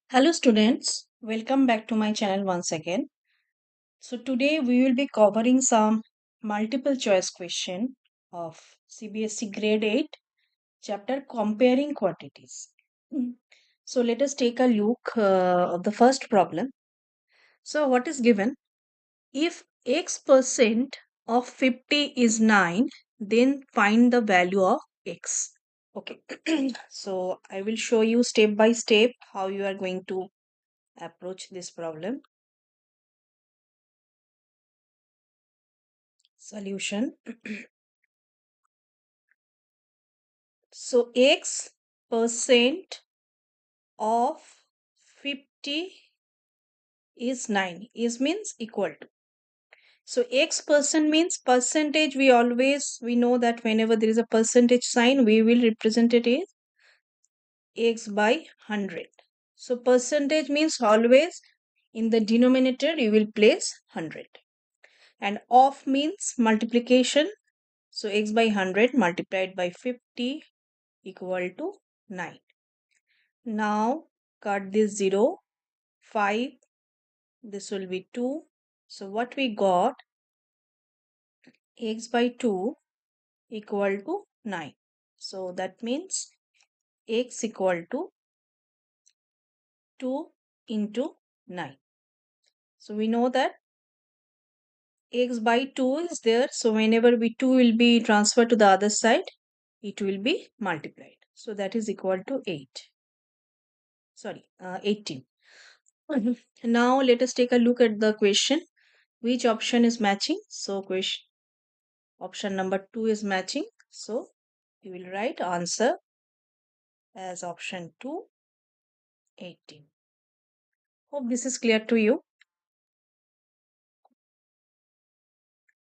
Hello students, welcome back to my channel once again. So today we will be covering some multiple choice question of CBSE grade 8 chapter Comparing Quantities. Mm. So let us take a look of the first problem. So what is given? If x% of 50 is 9, then find the value of x. Okay, so I will show you step by step how you are going to approach this problem. Solution. So x% of 50 is 9 is means equal to. So x% means percentage. We know that whenever there is a percentage sign we will represent it as x by 100. So percentage means always in the denominator you will place 100, and of means multiplication. So x by 100 multiplied by 50 equal to 9. Now cut this 0, 5, this will be 2. So what we got, x by 2 equal to 9. So that means x equal to 2 into 9. So we know that x by 2 is there. So whenever we 2 will be transferred to the other side, it will be multiplied. So that is equal to 8. Sorry, 18. Now let us take a look at the question. Which option is matching? So question option number 2 is matching. So you will write answer as option 2, 18. Hope this is clear to you.